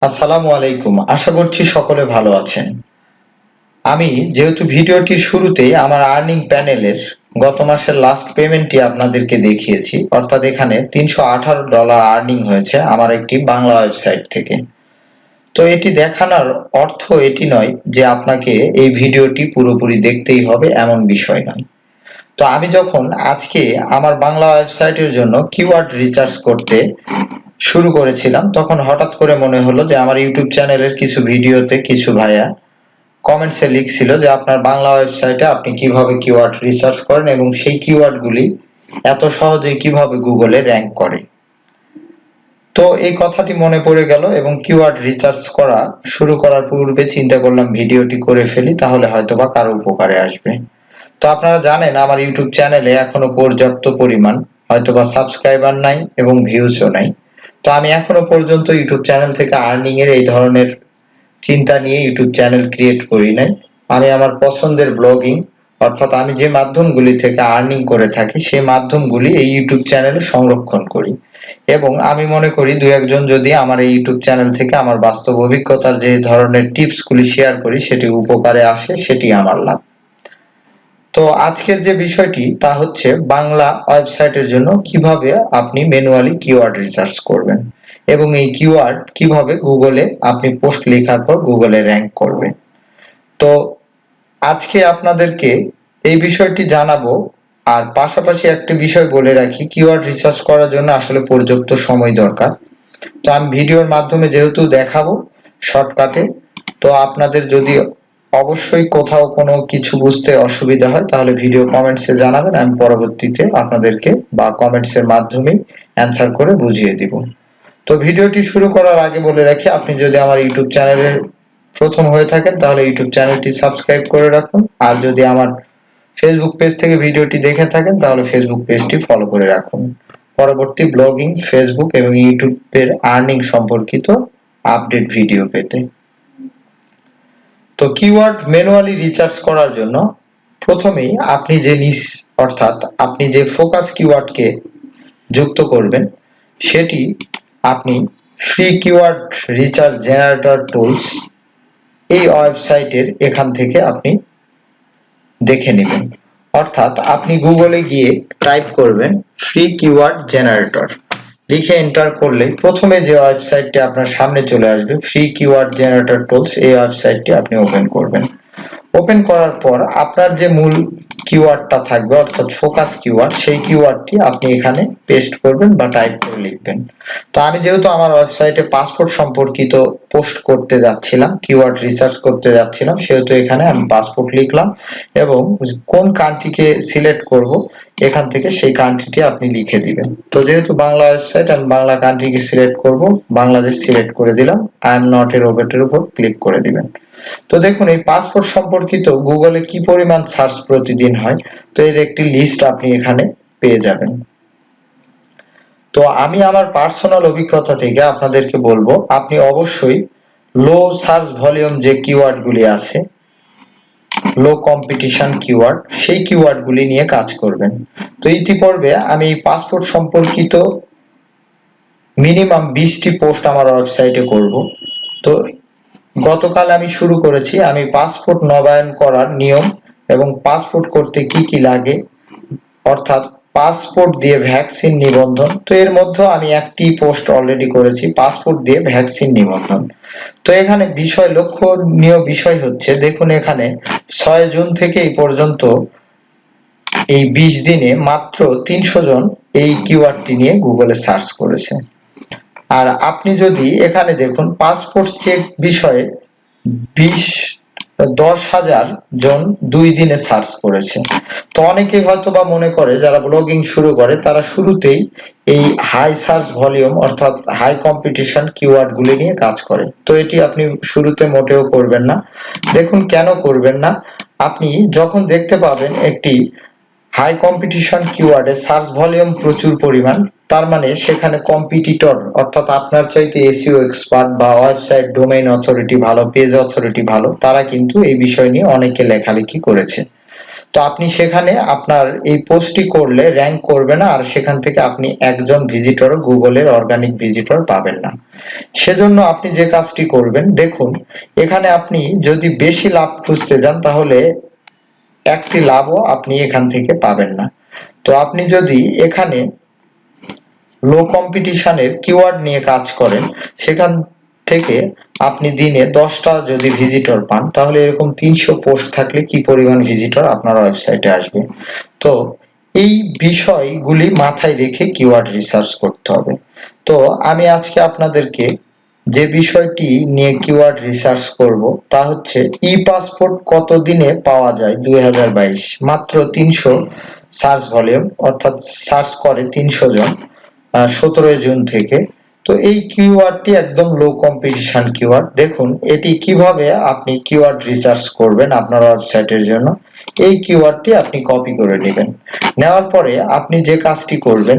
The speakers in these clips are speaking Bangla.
আসসালামু আলাইকুম। আশা করছি সকলে ভালো আছেন। আমি যেহেতু ভিডিওটির শুরুতেই আমার আর্নিং প্যানেলের গত মাসের লাস্ট পেমেন্টটি আপনাদেরকে দেখিয়েছি, অর্থাৎ এখানে $318 আর্নিং হয়েছে আমার একটি বাংলা ওয়েবসাইট থেকে। তো এটি দেখানোর অর্থ এটি নয় যে আপনাকে এই ভিডিওটি পুরোপুরি দেখতেই হবে এমন বিষয় নয়। তো আমি যখন আজকে আমার বাংলা ওয়েবসাইটের জন্য কিওয়ার্ড রিসার্চ করতে শুরু করেছিলাম, তখন হঠাৎ করে মনে হলো যে আমার ইউটিউব চ্যানেলের কিছু ভিডিওতে কিছু ভাইয়া কমেন্টসে লিখছিল যে আপনার বাংলা ওয়েবসাইটে আপনি কিভাবে কিওয়ার্ড রিসার্চ করেন এবং সেই কিওয়ার্ডগুলি এত সহজে কিভাবে গুগলে র্যাঙ্ক করে। তো এই কথাটি মনে পড়ে গেল এবং কিওয়ার্ড রিসার্চ করা শুরু করার পূর্বে চিন্তা করলাম ভিডিওটি করে ফেলি, তাহলে হয়তোবা কারো উপকারে আসবে। তো আপনারা জানেন আমার ইউটিউব চ্যানেলে এখনো পর্যাপ্ত পরিমাণ হয়তোবা সাবস্ক্রাইবার নাই এবং ভিউজও নাই। তো আমি এখনো পর্যন্ত ইউটিউব চ্যানেল থেকে আর্নিং এর এই ধরনের চিন্তা নিয়ে ইউটিউব চ্যানেল ক্রিয়েট করি নাই। আমি আমার পছন্দের ব্লগিং, অর্থাৎ আমি যে মাধ্যমগুলি থেকে আর্নিং করে থাকি সেই মাধ্যমগুলি এই ইউটিউব চ্যানেলে সংরক্ষণ করি এবং আমি মনে করি দু একজন যদি আমার এই ইউটিউব চ্যানেল থেকে আমার বাস্তব অভিজ্ঞতার যে ধরনের টিপসগুলি শেয়ার করি সেটি উপকারে আসে, সেটি আমার লাভ। তো আজকের যে বিষয়টি তা হচ্ছে বাংলা ওয়েবসাইটের জন্য কিভাবে আপনি ম্যানুয়ালি কিওয়ার্ড রিসার্চ করবেন এবং এই কিওয়ার্ড কিভাবে গুগলে আপনি পোস্ট লেখার পর গুগলে র্যাঙ্ক করবে। তো আজকে আপনাদেরকে এই বিষয়টি জানাবো। আর পাশাপাশি একটা বিষয় বলে রাখি, কিওয়ার্ড রিসার্চ করার জন্য আসলে পর্যাপ্ত সময় দরকার। তো আমি ভিডিওর মাধ্যমে যেহেতু দেখাবো শর্টকাটে, তো আপনাদের যদি অবশ্যই কোথাও কোনো কিছু বুঝতে অসুবিধা হয় তাহলে ভিডিও কমেন্টসে জানাবেন, আমি পরবর্তীতে আপনাদেরকে বা কমেন্টসের মাধ্যমে অ্যান্সার করে বুঝিয়ে দিব। তো ভিডিওটি শুরু করার আগে বলে রাখি, আপনি যদি আমার ইউটিউব চ্যানেলে প্রথম হয়ে থাকেন তাহলে ইউটিউব চ্যানেলটি সাবস্ক্রাইব করে রাখুন, আর যদি আমার ফেসবুক পেজ থেকে ভিডিওটি দেখে থাকেন তাহলে ফেসবুক পেজটি ফলো করে রাখুন পরবর্তী ব্লগিং, ফেসবুক এবং ইউটিউবের আর্নিং সম্পর্কিত আপডেট ভিডিও পেতে। তো কিওয়ার্ড ম্যানুয়ালি রিসার্চ করার জন্য প্রথমেই আপনি যে নিশ, অর্থাৎ আপনি যে ফোকাস কিওয়ার্ডকে যুক্ত করবেন সেটি আপনি free keyword research generator tools এই ওয়েবসাইটের এখান থেকে আপনি দেখে নেবেন। অর্থাৎ আপনি গুগলে গিয়ে টাইপ করবেন ফ্রি কিওয়ার্ড জেনারেটর, লিখে এন্টার করলে প্রথমে যে ওয়েবসাইটটি আপনার সামনে চলে আসবে ফ্রি কিওয়ার্ড জেনারেটর টুলস, এই ওয়েবসাইটটি আপনি ওপেন করবেন। ওপেন করার পর আপনার যে মূল কিওয়ার্ডটা থাকবে অর্থাৎ ফোকাস কিওয়ার্ড, সেই কিওয়ার্ডটি আপনি এখানে পেস্ট করবেন বা টাইপ করে লিখবেন। তো আমি যেহেতু আমার ওয়েবসাইটে পাসপোর্ট সম্পর্কিত পোস্ট করতে যাচ্ছিলাম, কিওয়ার্ড রিসার্চ করতে যাচ্ছিলাম, সেহেতু এখানে আমি পাসপোর্ট লিখলাম এবং কোন কান্ট্রিকে সিলেক্ট করব এখান থেকে সেই কান্ট্রিটি আপনি লিখে দিবেন। তো যেহেতু বাংলা ওয়েবসাইট, আমি বাংলা কান্ট্রিকে সিলেক্ট করব, বাংলাদেশ সিলেক্ট করে দিলাম, আই এম নট এ রোবটের উপর ক্লিক করে দিবেন। তো দেখুন এই পাসপোর্ট সম্পর্কিত গুগলে কি পরিমাণ সার্চ প্রতিদিন হয়, তো এর একটি লিস্ট আপনি এখানে পেয়ে যাবেন। তো আমি আমার পার্সোনাল অভিজ্ঞতা থেকে আপনাদেরকে বলবো আপনি অবশ্যই লো সার্চ ভলিউম যে কিওয়ার্ড গুলি আছে, লো কম্পিটিশন কিওয়ার্ড, সেই কিওয়ার্ড গুলি নিয়ে কাজ করবেন। তো ইতিপূর্বে আমি পাসপোর্ট সম্পর্কিত মিনিমাম 20টি পোস্ট আমার ওয়েবসাইটে করব। তো গতকাল আমি শুরু করেছি আমি পাসপোর্ট নবায়ন করার নিয়ম এবং পাসপোর্ট করতে কি কি লাগে, অর্থাৎ পাসপোর্ট দিয়ে ভ্যাকসিন নিবন্ধন। তো এর মধ্যে আমি একটি পোস্ট অলরেডি করেছি পাসপোর্ট দিয়ে ভ্যাকসিন নিবন্ধন। তো এখানে লক্ষণীয় বিষয় হচ্ছে, দেখুন এখানে 6 জুন থেকে এই পর্যন্ত এই 20 দিনে মাত্র 300 জন এই কিওয়ার্ডটি নিয়ে গুগলে সার্চ করেছে। আর আপনি যদি এখানে দেখুন পাসপোর্ট চেক বিষয়ে 10,000 জন 2 দিনে সার্চ করেছে। তো অনেকেই হয়তো বা মনে করে, যারা ব্লগিং শুরু করে তারা শুরুতেই এই হাই সার্চ ভলিউম অর্থাৎ হাই কম্পিটিশন কিওয়ার্ড গুলি নিয়ে কাজ করে। তো এটি আপনি শুরুতে মোটেও করবেন না। দেখুন কেন করবেন না, আপনি যখন দেখতে পাবেন একটি হাই কম্পিটিশন কিওয়ার্ডে সার্চ ভলিউম প্রচুর পরিমাণ, তার মানে সেখানে কম্পিটিটর অর্থাৎ আপনার চাইতে এসইও এক্সপার্ট বা ওয়েবসাইট ডোমেইন অথরিটি ভালো, পেজ অথরিটি ভালো, তারা কিন্তু এই বিষয় নিয়ে অনেকে লেখালেখি করেছে। তো আপনি সেখানে আপনার এই পোস্টটি করলে র্যাঙ্ক করবে না, আর সেখান থেকে আপনি একজন ভিজিটরও গুগলের অর্গানিক ভিজিটর পাবেন না। সেজন্য আপনি যে কাজটি করবেন, দেখুন এখানে আপনি যদি বেশি লাভ খুঁজতে যান তাহলে একটি লাভও আপনি এখান থেকে পাবেন না। তো আপনি যদি এখানে লো কম্পিটিশনের কিওয়ার্ড নিয়ে কাজ করেন, সেখান থেকে আপনি দিনে 10টা যদি ভিজিটর পান, তাহলে এরকম 300 পোস্ট থাকলে কি পরিমাণ ভিজিটর আপনার ওয়েবসাইটে আসবে। তো এই বিষয়গুলি মাথায় রেখে কিওয়ার্ড রিসার্চ করতে হবে। তো আমি আজকে আপনাদেরকে যে বিষয়টি নিয়ে কিওয়ার্ড রিসার্চ করব তা হচ্ছে ই পাসপোর্ট কত দিনে পাওয়া যায় 2022, মাত্র 300 সার্চ ভলিউম, অর্থাৎ সার্চ করে 300 জন 17 জুন থেকে। তো এই কিওয়ার্ডটি একদম লো কম্পিটিশন কিওয়ার্ড। দেখুন এটি কিভাবে আপনি কিওয়ার্ড রিসার্চ করবেন আপনার ওয়েবসাইটের জন্য। এই কিওয়ার্ডটি আপনি কপি করে নেবেন, নেওয়ার পরে আপনি যে কাজটি করবেন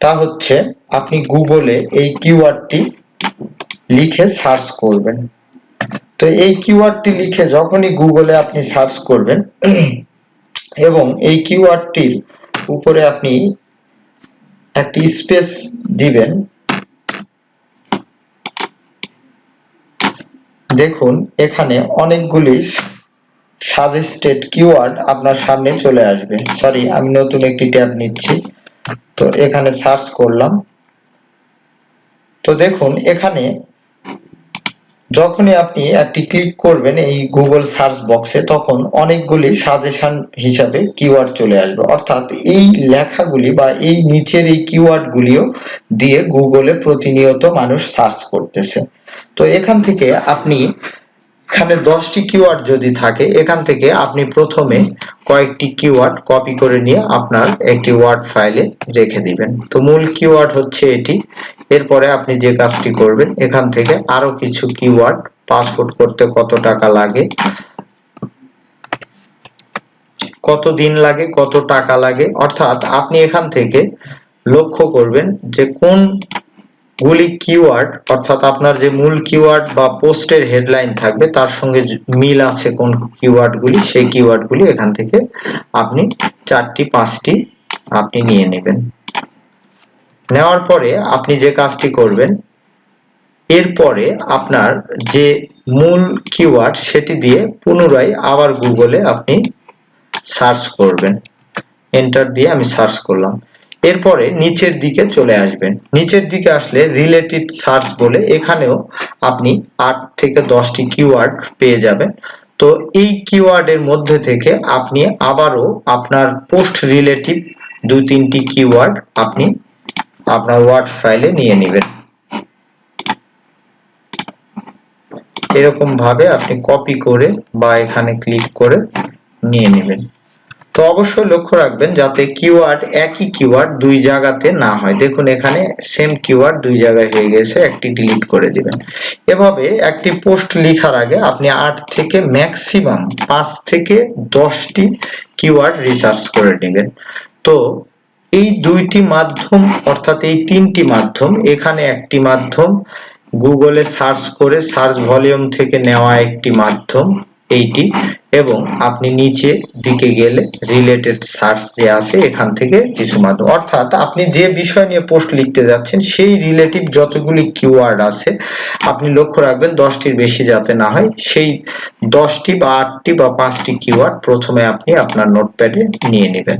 তা হচ্ছে আপনি গুগলে এই কিওয়ার্ডটি লিখে সার্চ করবেন। তো এই কিওয়ার্ডটি লিখে যখনই গুগলে আপনি সার্চ করবেন এবং এই কিওয়ার্ডটির উপরে আপনি একটি স্পেস দিবেন, দেখুন এখানে অনেকগুলি সাজেস্টেড কিওয়ার্ড আপনার সামনে চলে আসবে। সরি, আমি নতুন একটি ট্যাব নিচ্ছি। তো এখানে সার্চ করলাম। তো দেখুন এখানে যখনই আপনি একটি ক্লিক করবেন এই গুগল সার্চ বক্সে, তখন অনেকগুলি সাজেশন হিসাবে কিওয়ার্ড চলে আসবে, অর্থাৎ এই লেখাগুলি বা এই নিচের এই কিওয়ার্ড গুলিও দিয়ে গুগলে প্রতিনিয়ত মানুষ সার্চ করতেছে। তো এখান থেকে আপনি এখানে 10টি কিওয়ার্ড যদি থাকে, এখান থেকে আপনি প্রথমে কয়েকটি কিওয়ার্ড কপি করে নিয়ে আপনার একটি ওয়ার্ড ফাইলে রেখে দিবেন। তো মূল কিওয়ার্ড হচ্ছে এটি। এরপরে আপনি যে কাজটি করবেন, এখান থেকে আরো কিছু কিওয়ার্ড, পাসপোর্ট করতে কত টাকা লাগে, কত দিন লাগে, কত টাকা লাগে, অর্থাৎ আপনি এখান থেকে লক্ষ্য করবেন যে কোন গুলি কিওয়ার্ড, অর্থাৎ আপনার যে মূল কিওয়ার্ড বা পোস্টের হেডলাইন থাকবে তার সঙ্গে মিল আছে কোন কিওয়ার্ড গুলি, সেই কিওয়ার্ড গুলি এখান থেকে আপনি 4টি 5টি আপনি নিয়ে নেবেন। নেওয়ার পরে আপনি যে কাজটি করবেন, এরপরে আপনার যে মূল কিওয়ার্ড সেটি দিয়ে পুনরায় আবার গুগলে আপনি সার্চ করবেন। এন্টার দিয়ে আমি সার্চ করলাম। এরপরে নিচের দিকে চলে আসবেন। নিচের দিকে আসলে রিলেটেড সার্চ বলে এখানেও আপনি 8 থেকে 10টি কিওয়ার্ড পেয়ে যাবেন। তো এই কিওয়ার্ডের মধ্যে থেকে আপনি আবারও আপনার পোস্ট রিলেটিভ 2-3টি কিওয়ার্ড আপনি আপনার ওয়ার্ড ফাইলে নিয়ে নেবেন। এরকম ভাবে আপনি কপি করে বা এখানে ক্লিক করে নিয়ে নেবেন। তো অবশ্যই লক্ষ্য রাখবেন যাতে কিওয়ার্ড একই কিওয়ার্ড দুই জায়গাতে না হয়। দেখুন এখানে সেম কিওয়ার্ড দুই জায়গায় হয়ে গেছে, একটি ডিলিট করে দিবেন। এভাবে একটি পোস্ট লেখার আগে আপনি 8 থেকে ম্যাক্সিমাম 5 থেকে 10টি কিওয়ার্ড রিসার্চ করে নেবেন। তো এই দুইটি মাধ্যম, অর্থাৎ এই 3টি মাধ্যম, এখানে একটি মাধ্যম গুগলে সার্চ করে সার্চ ভলিউম থেকে নেওয়া একটি মাধ্যম এইটি, এবং আপনি নিচে দিকে গেলে রিলেটেড সার্চ যে আছে এখান থেকে কিছু মাধ্যম, অর্থাৎ আপনি যে বিষয় নিয়ে পোস্ট লিখতে যাচ্ছেন সেই রিলেটিভ যতগুলি কিওয়ার্ড আছে আপনি লক্ষ্য রাখবেন 10টির বেশি যাতে না হয়। সেই 10টি বা 8টি বা 5টি কিওয়ার্ড প্রথমে আপনি আপনার নোটপ্যাডে নিয়ে নেবেন।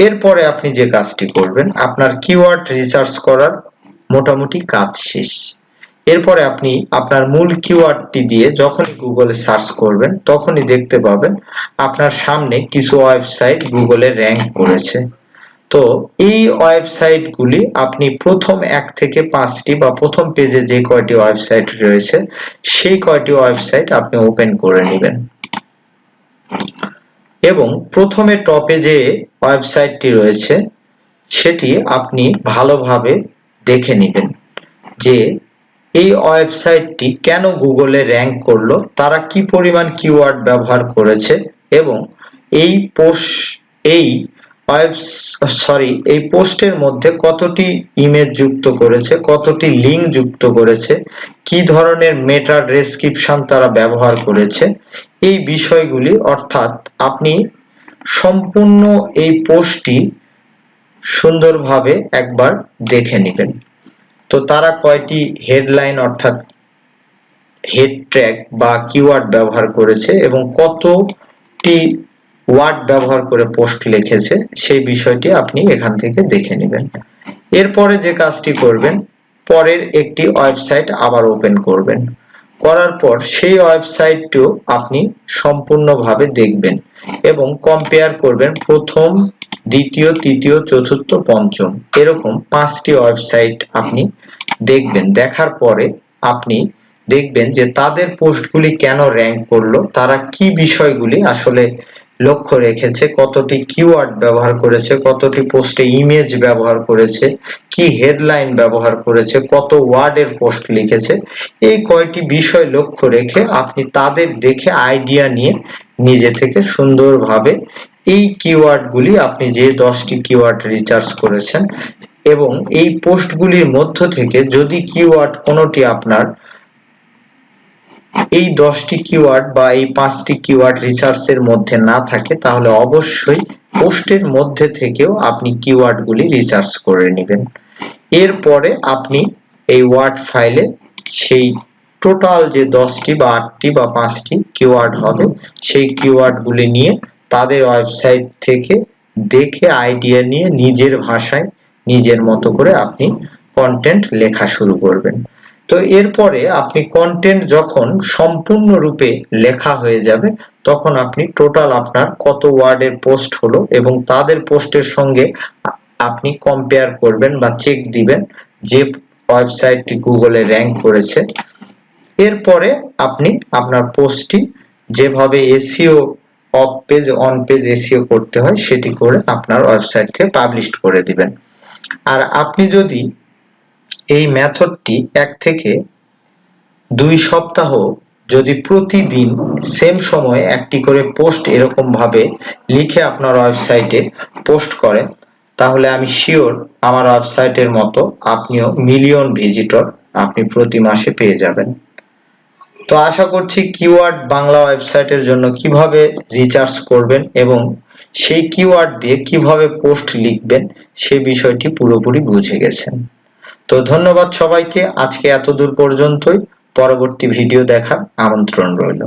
এরপরে আপনি যে কাজটি করবেন, আপনার কিওয়ার্ড রিসার্চ করার মোটামুটি কাজ শেষ। এরপরে আপনি আপনার মূল কিওয়ার্ডটি দিয়ে যখনই গুগলে সার্চ করবেন তখনই দেখতে পাবেন আপনার সামনে কিছু ওয়েবসাইট গুগলে র্যাঙ্ক করেছে। তো এই ওয়েবসাইটগুলি আপনি প্রথম 1 থেকে 5টি বা প্রথম পেজে যে কয়টি ওয়েবসাইট রয়েছে সেই কয়টি ওয়েবসাইট আপনি ওপেন করে নেবেন এবং প্রথমে টপে যে ওয়েবসাইটটি রয়েছে সেটি আপনি ভালোভাবে দেখে নেবেন যে এই ওয়েবসাইটটি কেন গুগলে র্যাঙ্ক করলো, তারা কি পরিমাণ কিওয়ার্ড ব্যবহার করেছে এবং এই এই পোস্টের মধ্যে কতটি ইমেজ যুক্ত করেছে, কতটি লিঙ্ক যুক্ত করেছে, কি ধরনের মেটা ডেসক্রিপশন তারা ব্যবহার করেছে, এই বিষয়গুলি অর্থাৎ আপনি সম্পূর্ণ এই পোস্টটি সুন্দরভাবে একবার দেখে নেবেন। তো তারা কয়টি হেডলাইন অর্থাৎ হেড ট্যাগ বা কিওয়ার্ড ব্যবহার করেছে এবং কতটি ওয়ার্ড ব্যবহার করে পোস্ট লিখেছে সেই বিষয়টি আপনি এখান থেকে দেখে নেবেন। এরপরে যে কাজটি করবেন, পরের একটি ওয়েবসাইট আবার ওপেন করবেন, করার পর সেই ওয়েবসাইটটিও আপনি সম্পূর্ণভাবে দেখবেন এবং কম্পেয়ার করবেন প্রথম, দ্বিতীয়, তৃতীয়, চতুর্থ, পঞ্চম এরকম 5টি ওয়েবসাইট আপনি দেখবেন। দেখার পরে আপনি দেখবেন যে তাদের পোস্টগুলি কেন র‍্যাঙ্ক করলো, তারা কি বিষয়গুলি আসলে লক্ষ্য রেখেছে, কতটি কিওয়ার্ড ব্যবহার করেছে, কতটি পোস্টে ইমেজ ব্যবহার করেছে, কি হেডলাইন ব্যবহার করেছে, কত ওয়ার্ডের পোস্ট লিখেছে, এই কয়টি বিষয় লক্ষ্য রেখে আপনি তাদের দেখে আইডিয়া নিয়ে নিজে থেকে সুন্দরভাবে এই কিওয়ার্ডগুলি আপনি যে 10টি কিওয়ার্ড রিসার্চ করেছেন এবং এই পোস্টগুলির মধ্য থেকে যদি কিওয়ার্ড কোনোটি আপনার এই 10টি কিওয়ার্ড বা এই 5টি কিওয়ার্ড রিসার্চের মধ্যে না থাকে তাহলে অবশ্যই পোস্টের মধ্যে থেকেও আপনি কিওয়ার্ডগুলি রিসার্চ করে নেবেন। এরপরে আপনি এই ওয়ার্ড ফাইলে সেই টোটাল যে 10টি বা 8টি বা 5টি কিওয়ার্ড হবে সেই কিওয়ার্ডগুলি নিয়ে তাদের ওয়েবসাইট থেকে দেখে আইডিয়া নিয়ে নিজের ভাষায় নিজের মতো করে আপনি কন্টেন্ট লেখা শুরু করবেন। তো এরপরে আপনি কন্টেন্ট যখন সম্পূর্ণরূপে লেখা হয়ে যাবে তখন আপনি টোটাল আপনার কত ওয়ার্ডের পোস্ট হলো এবং তাদের পোস্টের সঙ্গে আপনি কম্পেয়ার করবেন বা চেক দিবেন যে ওয়েবসাইটটি গুগলে র‍্যাঙ্ক করেছে। এরপরে আপনি আপনার পোস্টটি যেভাবে SEO of page on page SEO করতে হয় সেটি করে আপনার ওয়েবসাইট থেকে পাবলিশ করে দিবেন। আর আপনি যদি এই মেথডটি 1 থেকে 2 সপ্তাহ যদি প্রতিদিন সেম সময়ে একটি করে পোস্ট এরকম ভাবে লিখে আপনার ওয়েবসাইটে পোস্ট করেন তাহলে আমি শিওর আমার ওয়েবসাইটের মতো আপনিও মিলিয়ন ভিজিটর আপনি প্রতি মাসে পেয়ে যাবেন। তো আশা করছি কিওয়ার্ড বাংলা ওয়েবসাইটের জন্য কিভাবে রিসার্চ করবেন এবং সেই কিওয়ার্ড দিয়ে কিভাবে পোস্ট লিখবেন সেই বিষয়টি পুরোপুরি বুঝে গেছেন। তো ধন্যবাদ সবাইকে, আজকে এতদূর পর্যন্তই। পরবর্তী ভিডিও দেখার আমন্ত্রণ রইল।